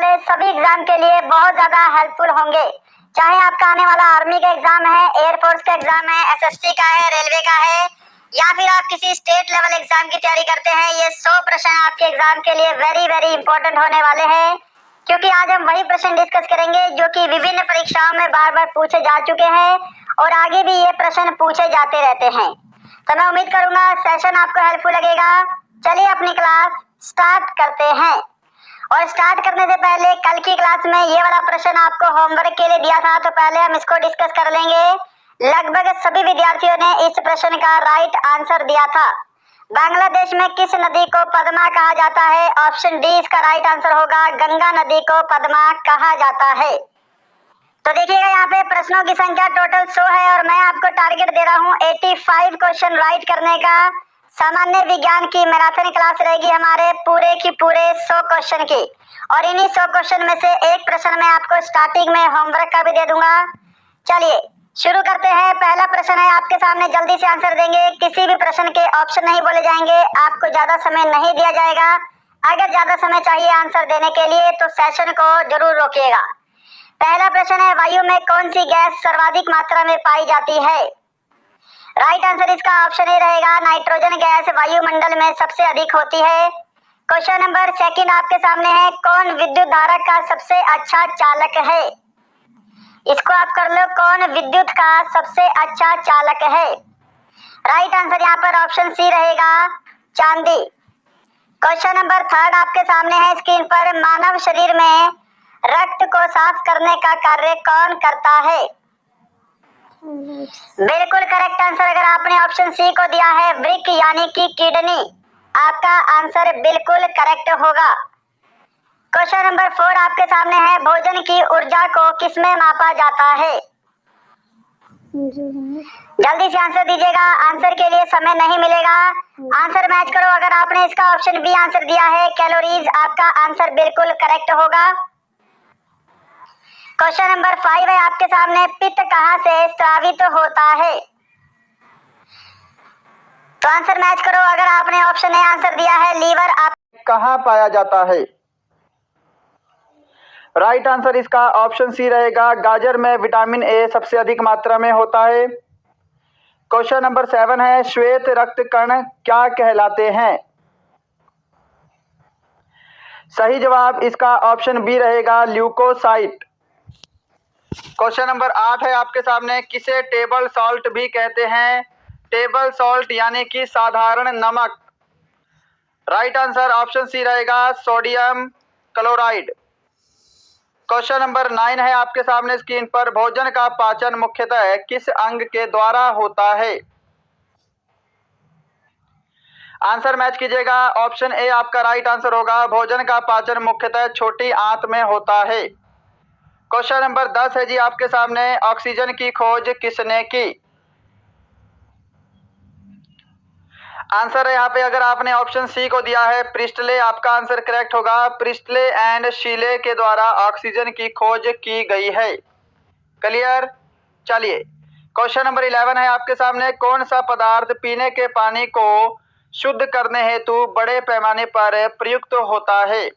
वाले सभी एग्जाम के लिए बहुत ज्यादा हेल्पफुल होंगे। चाहे आपका आने वाला आर्मी का एग्जाम है, एयरफोर्स का एग्जाम है, एसएससी का है, रेलवे का है, या फिर आप किसी स्टेट लेवल एग्जाम की तैयारी करते हैं, ये 100 प्रश्न आपके एग्जाम के लिए वेरी वेरी इंपॉर्टेंट होने वाले हैं। क्योंकि आज हम वही प्रश्न डिस्कस करेंगे जो कि विभिन्न परीक्षाओं में बार बार पूछे जा चुके हैं और आगे भी ये प्रश्न पूछे जाते रहते हैं। तो मैं उम्मीद करूंगा सेशन आपको हेल्पफुल लगेगा। चलिए अपनी क्लास स्टार्ट करते हैं। और स्टार्ट करने से पहले कल की क्लास में ये वाला प्रश्न आपको होमवर्क के लिए दिया था, तो पहले हम इसको डिस्कस कर लेंगे। लगभग सभी विद्यार्थियों ने इस प्रश्न का राइट आंसर दिया था। बांग्लादेश में किस नदी को पद्मा कहा जाता है? ऑप्शन डी इसका राइट आंसर होगा, गंगा नदी को पद्मा कहा जाता है। तो देखिएगा यहाँ पे प्रश्नों की संख्या टोटल 100 है और मैं आपको टारगेट दे रहा हूँ 85 क्वेश्चन राइट करने का। सामान्य विज्ञान की मैराथन क्लास रहेगी हमारे पूरे की पूरे 100 क्वेश्चन की, और इन्हीं 100 क्वेश्चन में से एक प्रश्न मैं आपको स्टार्टिंग में होमवर्क का भी दे दूंगा। चलिए शुरू करते हैं। पहला प्रश्न है आपके सामने, जल्दी से आंसर देंगे। किसी भी प्रश्न के ऑप्शन नहीं बोले जाएंगे, आपको ज्यादा समय नहीं दिया जाएगा। अगर ज्यादा समय चाहिए आंसर देने के लिए तो सेशन को जरूर रोकिएगा। पहला प्रश्न है, वायु में कौन सी गैस सर्वाधिक मात्रा में पाई जाती है? राइट आंसर इसका ऑप्शन ए रहेगा, नाइट्रोजन गैस वायुमंडल में सबसे अधिक होती है। क्वेश्चन नंबर सेकंड आपके सामने है, कौन विद्युत धारक का सबसे अच्छा चालक है? इसको आप कर लो, कौन विद्युत का सबसे अच्छा चालक है? राइट आंसर यहाँ पर ऑप्शन सी रहेगा, चांदी। क्वेश्चन नंबर थर्ड आपके सामने है स्क्रीन पर, मानव शरीर में रक्त को साफ करने का कार्य कौन करता है? बिल्कुल करेक्ट आंसर अगर आपने ऑप्शन सी को दिया है, वृक्क यानी कि किडनी। आपका आंसर बिल्कुल करेक्ट होगा। क्वेश्चन नंबर 4 आपके सामने है, भोजन की ऊर्जा को किसमें मापा जाता है? जल्दी से आंसर दीजिएगा, आंसर के लिए समय नहीं मिलेगा। आंसर मैच करो। अगर आपने इसका ऑप्शन बी आंसर दिया है, कैलोरीज, आपका आंसर बिल्कुल करेक्ट होगा। क्वेश्चन नंबर 5 है आपके सामने, पित्त कहाँ से स्रावित होता है? तो आंसर मैच करो। अगर आपने ऑप्शन ए आंसर दिया है, लीवर, आप कहाँ पाया जाता है? राइट आंसर इसका ऑप्शन सी रहेगा, गाजर में विटामिन ए सबसे अधिक मात्रा में होता है। क्वेश्चन नंबर 7 है, श्वेत रक्त कण क्या कहलाते हैं? सही जवाब इसका ऑप्शन बी रहेगा, ल्यूकोसाइट। क्वेश्चन नंबर 8 है आपके सामने, किसे टेबल सॉल्ट भी कहते हैं? टेबल सॉल्ट यानी कि साधारण नमक। राइट आंसर ऑप्शन सी रहेगा, सोडियम क्लोराइड। क्वेश्चन नंबर 9 है आपके सामने स्क्रीन पर, भोजन का पाचन मुख्यतः किस अंग के द्वारा होता है? आंसर मैच कीजिएगा। ऑप्शन ए आपका राइट आंसर होगा, भोजन का पाचन मुख्यतः छोटी आंत में होता है। क्वेश्चन नंबर 10 है जी आपके सामने, ऑक्सीजन की खोज किसने की? आंसर है यहाँ पे, अगर आपने ऑप्शन सी को दिया है, प्रिस्टले, आपका आंसर करेक्ट होगा। प्रिस्टले एंड शीले के द्वारा ऑक्सीजन की खोज की गई है। क्लियर? चलिए क्वेश्चन नंबर 11 है आपके सामने, कौन सा पदार्थ पीने के पानी को शुद्ध करने हेतु बड़े पैमाने पर प्रयुक्त होता है?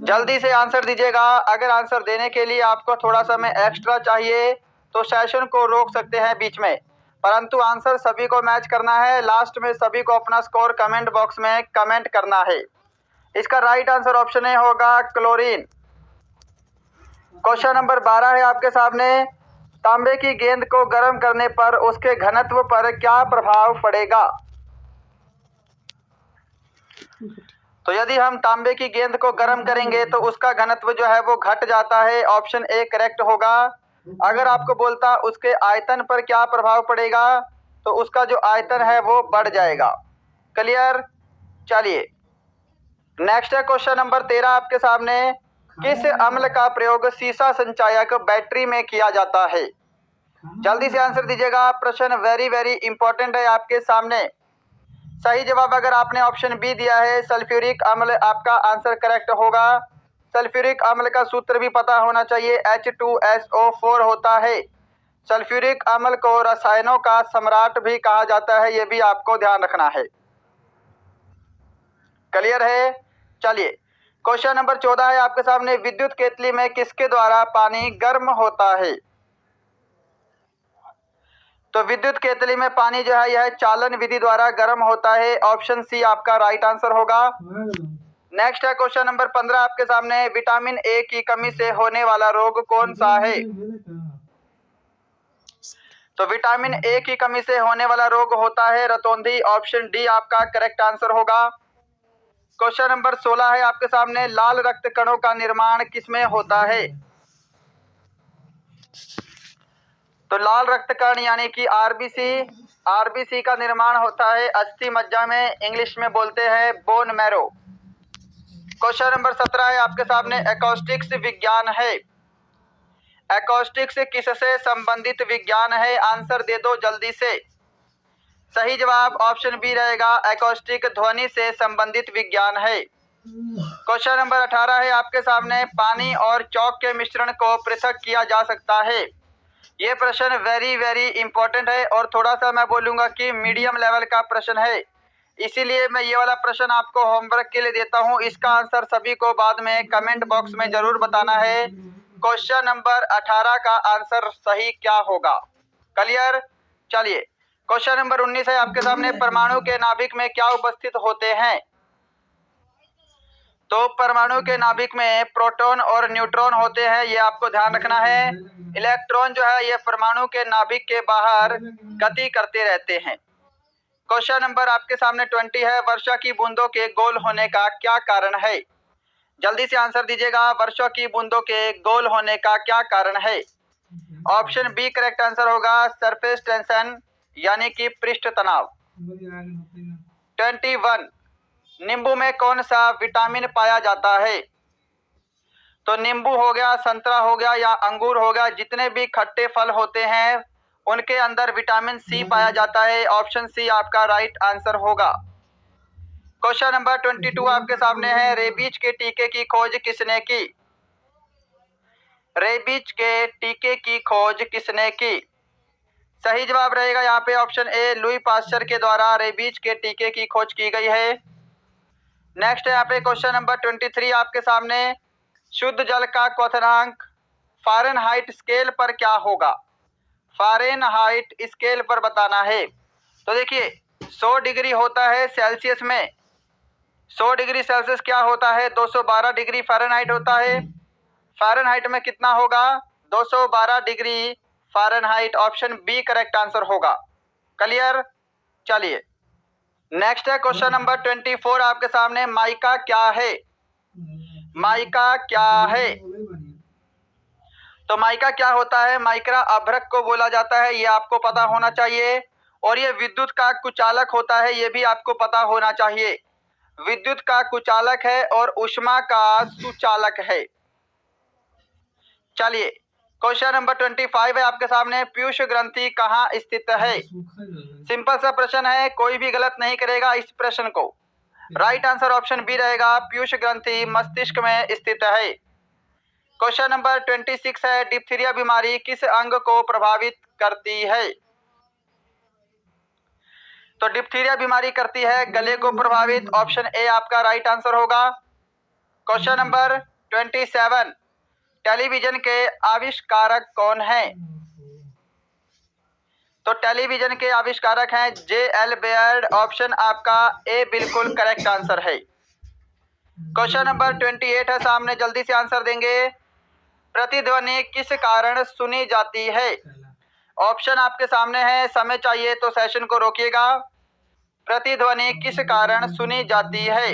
जल्दी से आंसर दीजिएगा। अगर आंसर देने के लिए आपको थोड़ा समय एक्स्ट्रा चाहिए तो सेशन को रोक सकते हैं बीच में, परंतु आंसर सभी को मैच करना है। लास्ट में सभी को अपना स्कोर कमेंट बॉक्स में कमेंट करना है। इसका राइट आंसर ऑप्शन ए होगा, क्लोरीन। क्वेश्चन नंबर 12 है आपके सामने, तांबे की गेंद को गर्म करने पर उसके घनत्व पर क्या प्रभाव पड़ेगा? तो यदि हम तांबे की गेंद को गर्म करेंगे तो उसका घनत्व जो है वो घट जाता है। ऑप्शन ए करेक्ट होगा। अगर आपको बोलता उसके आयतन पर क्या प्रभाव पड़ेगा, तो उसका जो आयतन है वो बढ़ जाएगा। क्लियर? चलिए नेक्स्ट है क्वेश्चन नंबर 13 आपके सामने, किस अम्ल का प्रयोग सीसा संचायक बैटरी में किया जाता है? जल्दी से आंसर दीजिएगा, प्रश्न वेरी वेरी इंपॉर्टेंट है आपके सामने। सही जवाब अगर आपने ऑप्शन बी दिया है, सल्फ्यूरिक अम्ल, आपका आंसर करेक्ट होगा। सल्फ्यूरिक अम्ल का सूत्र भी पता होना चाहिए, H2SO4 होता है। सल्फ्यूरिक अम्ल को रसायनों का सम्राट भी कहा जाता है, ये भी आपको ध्यान रखना है। क्लियर है? चलिए क्वेश्चन नंबर 14 है आपके सामने, विद्युत केतली में किसके द्वारा पानी गर्म होता है? तो विद्युत केतली में पानी जो है यह चालन विधि द्वारा गर्म होता है। ऑप्शन सी आपका राइट आंसर होगा। नेक्स्ट है क्वेश्चन नंबर 15 आपके सामने, विटामिन ए की कमी से होने वाला रोग कौन सा है? तो विटामिन ए की कमी से होने वाला रोग होता है रतौंधी। ऑप्शन डी आपका करेक्ट आंसर होगा। क्वेश्चन नंबर 16 है आपके सामने, लाल रक्त कणों का निर्माण किसमें होता है? तो लाल रक्त कण यानी कि आरबीसी का निर्माण होता है अस्थि मज्जा में, इंग्लिश में बोलते हैं बोन मैरो। क्वेश्चन नंबर 17 है आपके सामने, एकॉस्टिक्स विज्ञान है। एकॉस्टिक्स किससे संबंधित विज्ञान है? आंसर दे दो जल्दी से। सही जवाब ऑप्शन बी रहेगा, एकॉस्टिक ध्वनि से संबंधित विज्ञान है। क्वेश्चन नंबर 18 है आपके सामने, पानी और चौक के मिश्रण को पृथक किया जा सकता है। ये प्रश्न वेरी इंपॉर्टेंट है और थोड़ा सा मैं बोलूंगा कि मीडियम लेवल का प्रश्न है, इसीलिए मैं ये वाला प्रश्न आपको होमवर्क के लिए देता हूँ। इसका आंसर सभी को बाद में कमेंट बॉक्स में जरूर बताना है। क्वेश्चन नंबर 18 का आंसर सही क्या होगा? क्लियर? चलिए क्वेश्चन नंबर 19 है आपके सामने, परमाणु के नाभिक में क्या उपस्थित होते हैं? तो परमाणु के नाभिक में प्रोटॉन और न्यूट्रॉन होते हैं, ये आपको ध्यान रखना है। इलेक्ट्रॉन जो है ये परमाणु के नाभिक के बाहर गति करते रहते हैं। क्वेश्चन नंबर आपके सामने 20 है, वर्षा की बूंदों के गोल होने का क्या कारण है? जल्दी से आंसर दीजिएगा, वर्षा की बूंदों के गोल होने का क्या कारण है? ऑप्शन बी करेक्ट आंसर होगा, सरफेस टेंशन यानी कि पृष्ठ तनाव। 21, नींबू में कौन सा विटामिन पाया जाता है? तो नींबू हो गया, संतरा हो गया या अंगूर हो गया, जितने भी खट्टे फल होते हैं उनके अंदर विटामिन सी पाया जाता है। ऑप्शन सी आपका राइट आंसर होगा। क्वेश्चन नंबर 22 आपके सामने है, रेबीज के टीके की खोज किसने की? रेबीज के टीके की खोज किसने की? सही जवाब रहेगा यहाँ पे ऑप्शन ए, लुई पास्चर के द्वारा रेबीज के टीके की खोज की गई है। नेक्स्ट है यहाँ पे क्वेश्चन नंबर 23 आपके सामने, शुद्ध जल का क्वथनांक फ़ारेनहाइट स्केल पर क्या होगा? फ़ारेनहाइट स्केल पर बताना है। तो देखिए 100 डिग्री होता है सेल्सियस में, 100 डिग्री सेल्सियस क्या होता है? 212 डिग्री फ़ारेनहाइट होता है। फ़ारेनहाइट में कितना होगा? 212 degree Fahrenheit. Option b correct answer होगा। क्लियर? चलिए नेक्स्ट है क्वेश्चन नंबर 24 आपके सामने, माइका क्या है? माइका क्या है? तो माइका क्या होता है? माइक्रा अभ्रक को बोला जाता है, ये आपको पता होना चाहिए। और ये विद्युत का कुचालक होता है, ये भी आपको पता होना चाहिए। विद्युत का कुचालक है और ऊष्मा का सुचालक है। चलिए क्वेश्चन नंबर 25 है आपके सामने, पीयूष ग्रंथि कहाँ स्थित है? सिंपल सा प्रश्न है, कोई भी गलत नहीं करेगा इस प्रश्न को। राइट आंसर ऑप्शन बी रहेगा, पीयूष ग्रंथि मस्तिष्क में स्थित है। क्वेश्चन नंबर 26 है, डिप्थीरिया बीमारी किस अंग को प्रभावित करती है? तो डिप्थीरिया बीमारी करती है गले को प्रभावित। ऑप्शन ए आपका राइट आंसर होगा। क्वेश्चन नंबर 27, टेलीविजन के आविष्कारक कौन है? तो टेलीविजन के आविष्कारक हैं J.L. बेयर्ड। ऑप्शन आपका ए बिल्कुल करेक्ट आंसर है। क्वेश्चन नंबर 28 है सामने, जल्दी से आंसर देंगे। प्रतिध्वनि किस कारण सुनी जाती है? ऑप्शन आपके सामने है, समय चाहिए तो सेशन को रोकिएगा। प्रतिध्वनि किस कारण सुनी जाती है?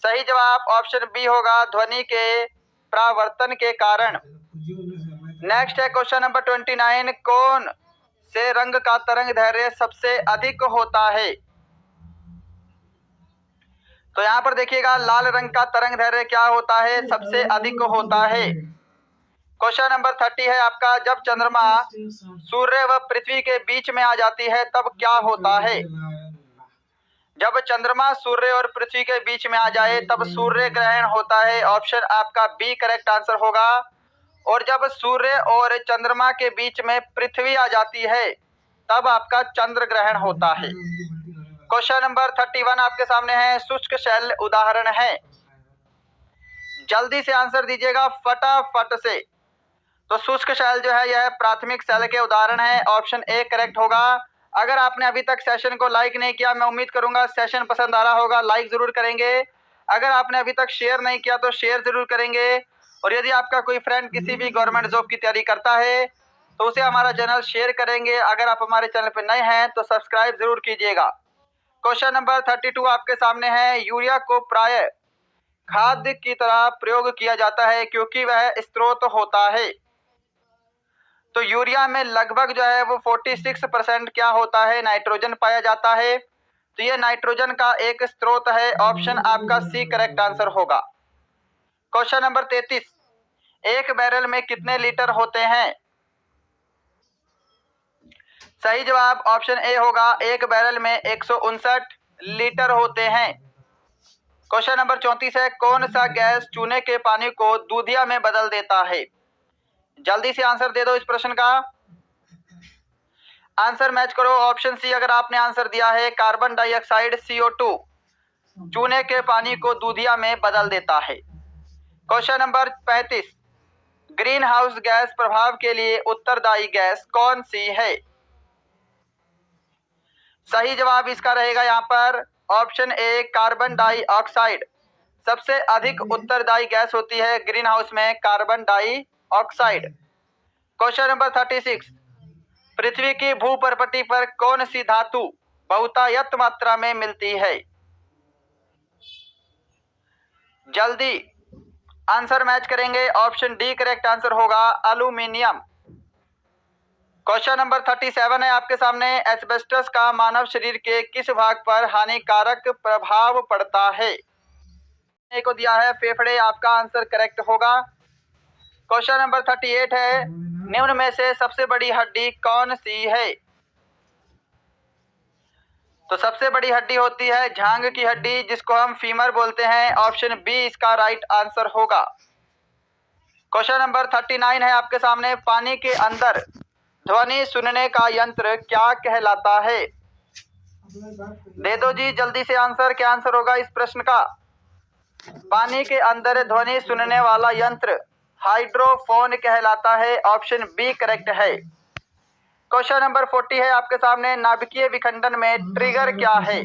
सही जवाब ऑप्शन बी होगा, ध्वनि के परावर्तन के कारण। नेक्स्ट है क्वेश्चन नंबर 29, कौन से रंग का तरंग दैर्घ्य सबसे अधिक होता है? तो यहाँ पर देखिएगा, लाल रंग का तरंग दैर्घ्य क्या होता है? सबसे अधिक होता है। क्वेश्चन नंबर 30 है आपका, जब चंद्रमा सूर्य व पृथ्वी के बीच में आ जाती है तब क्या होता है? जब चंद्रमा सूर्य और पृथ्वी के बीच में आ जाए तब सूर्य ग्रहण होता है। ऑप्शन आपका बी करेक्ट आंसर होगा। और जब सूर्य और चंद्रमा के बीच में पृथ्वी आ जाती है तब आपका चंद्र ग्रहण होता है। क्वेश्चन नंबर 31 आपके सामने है, शुष्क शैल उदाहरण है। जल्दी से आंसर दीजिएगा फटाफट से। तो शुष्क शैल जो है यह प्राथमिक शैल के उदाहरण है। ऑप्शन ए करेक्ट होगा। अगर आपने अभी तक सेशन को लाइक नहीं किया, मैं उम्मीद करूंगा सेशन पसंद आ रहा होगा, लाइक जरूर करेंगे। अगर आपने अभी तक शेयर नहीं किया तो शेयर जरूर करेंगे। और यदि आपका कोई फ्रेंड किसी भी गवर्नमेंट जॉब की तैयारी करता है तो उसे हमारा चैनल शेयर करेंगे। अगर आप हमारे चैनल पर नए हैं तो सब्सक्राइब जरूर कीजिएगा। क्वेश्चन नंबर 32 आपके सामने है। यूरिया को प्राय खाद्य की तरह प्रयोग किया जाता है क्योंकि वह स्रोत होता है। तो यूरिया में लगभग जो है वो 46% क्या होता है, नाइट्रोजन पाया जाता है। तो ये नाइट्रोजन का एक स्रोत है। ऑप्शन आपका सी करेक्ट आंसर होगा। क्वेश्चन नंबर 33, एक बैरल में कितने लीटर होते हैं? सही जवाब ऑप्शन ए होगा। एक बैरल में 159 लीटर होते हैं। क्वेश्चन नंबर 34 है। कौन सा गैस चूने के पानी को दूधिया में बदल देता है? जल्दी से आंसर दे दो इस प्रश्न का। आंसर मैच करो। ऑप्शन सी अगर आपने आंसर दिया है, कार्बन डाइऑक्साइड CO2 चूने के पानी को दूधिया में बदल देता है। Question number 35, green house gas प्रभाव के लिए उत्तरदायी गैस कौन सी है? सही जवाब इसका रहेगा यहाँ पर ऑप्शन ए कार्बन डाइऑक्साइड। सबसे अधिक उत्तरदायी गैस होती है ग्रीन हाउस में कार्बन डाइऑक्साइड। क्वेश्चन नंबर 36, पृथ्वी की भूपर्पटी पर कौन सी धातु बहुतायत मात्रा में मिलती है? जल्दी आंसर मैच करेंगे। ऑप्शन डी करेक्ट आंसर होगा, एल्यूमिनियम। क्वेश्चन नंबर 37 है आपके सामने। एस्बेस्टस का मानव शरीर के किस भाग पर हानिकारक प्रभाव पड़ता है? को दिया है फेफड़े, आपका आंसर करेक्ट होगा। क्वेश्चन नंबर 38 है। निम्न में से सबसे बड़ी हड्डी कौन सी है? तो सबसे बड़ी हड्डी होती है झांग की हड्डी, जिसको हम फीमर बोलते हैं। ऑप्शन बी इसका राइट आंसर होगा। क्वेश्चन नंबर 39 है आपके सामने। पानी के अंदर ध्वनि सुनने का यंत्र क्या कहलाता है? दे दो जी जल्दी से आंसर। क्या आंसर होगा इस प्रश्न का? पानी के अंदर ध्वनि सुनने वाला यंत्र हाइड्रोफोन कहलाता है। ऑप्शन बी करेक्ट है। क्वेश्चन नंबर 40 है आपके सामने। नाभिकीय विखंडन में ट्रिगर क्या है?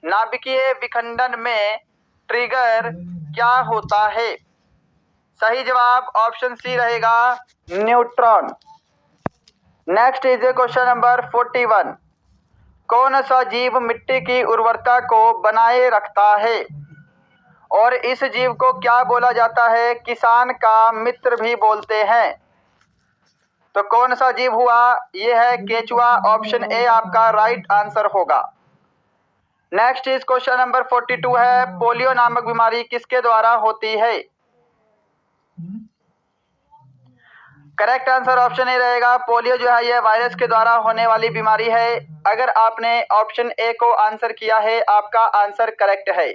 नाभिकीय विखंडन में ट्रिगर क्या होता है? सही जवाब ऑप्शन सी रहेगा, neutron. Next is question number 41। कौन सा जीव मिट्टी की उर्वरता को बनाए रखता है और इस जीव को क्या बोला जाता है? किसान का मित्र भी बोलते हैं। तो कौन सा जीव हुआ? ये है केचुआ। ऑप्शन ए आपका राइट आंसर होगा। नेक्स्ट इज क्वेश्चन नंबर 42 है। पोलियो नामक बीमारी किसके द्वारा होती है? करेक्ट आंसर ऑप्शन ए रहेगा। पोलियो जो है यह वायरस के द्वारा होने वाली बीमारी है। अगर आपने ऑप्शन ए को आंसर किया है, आपका आंसर करेक्ट है।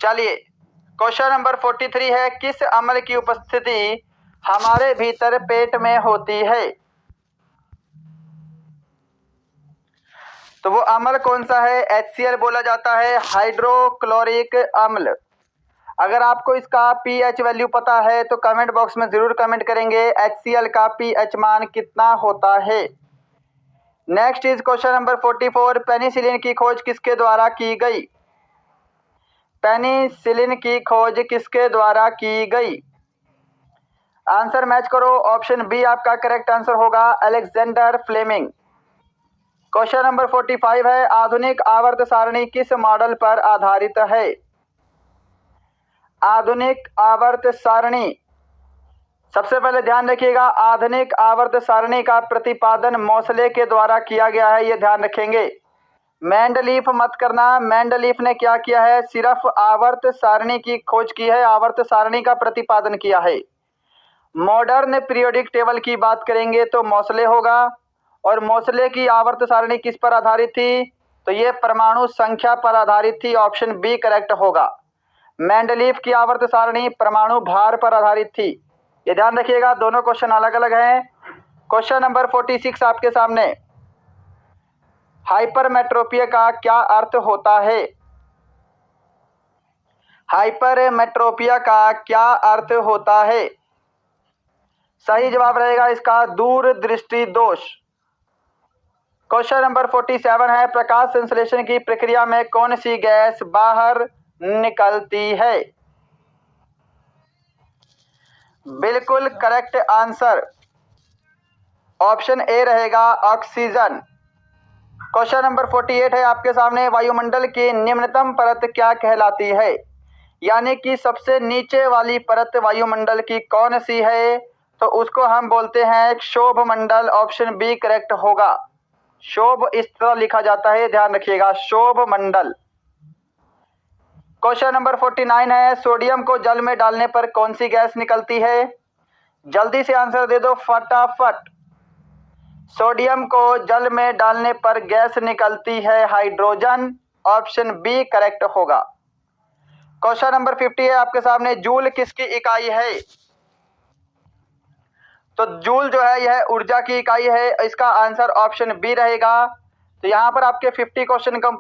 चलिए क्वेश्चन नंबर 43 है। किस अम्ल की उपस्थिति हमारे भीतर पेट में होती है? तो वो अम्ल कौन सा है? HCl बोला जाता है, हाइड्रोक्लोरिक अम्ल। अगर आपको इसका pH वैल्यू पता है तो कमेंट बॉक्स में जरूर कमेंट करेंगे HCl का pH मान कितना होता है। Next is question number 44। Penicillin की खोज किसके द्वारा की गई? पेनिसिलिन की खोज किसके द्वारा की गई? आंसर मैच करो। ऑप्शन बी आपका करेक्ट आंसर होगा, अलेक्जेंडर फ्लेमिंग। क्वेश्चन नंबर 45 है। आधुनिक आवर्त सारणी किस मॉडल पर आधारित है? आधुनिक आवर्त सारणी, सबसे पहले ध्यान रखिएगा, आधुनिक आवर्त सारणी का प्रतिपादन मोसले के द्वारा किया गया है, ये ध्यान रखेंगे। मेंडलीफ मत करना। मेंडलीफ ने क्या किया है? सिर्फ आवर्त सारणी की खोज की है, आवर्त सारणी का प्रतिपादन किया है। मॉडर्न पीरियोडिक टेबल की बात करेंगे तो मोसले होगा। और मोसले की आवर्त सारणी किस पर आधारित थी? तो ये परमाणु संख्या पर आधारित थी। ऑप्शन बी करेक्ट होगा। मेंडलीफ की आवर्त सारणी परमाणु भार पर आधारित थी। ये ध्यान रखिएगा, दोनों क्वेश्चन अलग अलग हैं। क्वेश्चन नंबर 46 आपके सामने। हाइपरमेट्रोपिया का क्या अर्थ होता है? हाइपरमेट्रोपिया का क्या अर्थ होता है? सही जवाब रहेगा इसका दूरदृष्टि दोष। क्वेश्चन नंबर 47 है, प्रकाश संश्लेषण की प्रक्रिया में कौन सी गैस बाहर निकलती है? बिल्कुल करेक्ट आंसर ऑप्शन ए रहेगा ऑक्सीजन। क्वेश्चन नंबर 48 है आपके सामने, वायुमंडल की निम्नतम परत क्या कहलाती है? यानी कि सबसे नीचे वाली परत वायुमंडल की कौन सी है? तो उसको हम बोलते हैं क्षोभ मंडल। ऑप्शन बी करेक्ट होगा। क्षोभ इस तरह लिखा जाता है, ध्यान रखिएगा, क्षोभ मंडल। क्वेश्चन नंबर 49 है, सोडियम को जल में डालने पर कौन सी गैस निकलती है? जल्दी से आंसर दे दो फटाफट। सोडियम को जल में डालने पर गैस निकलती है हाइड्रोजन। ऑप्शन बी करेक्ट होगा। क्वेश्चन नंबर 50 है आपके सामने, जूल किसकी इकाई है? तो जूल जो है यह ऊर्जा की इकाई है। इसका आंसर ऑप्शन बी रहेगा। तो यहाँ पर आपके 50 क्वेश्चन कंप्लीट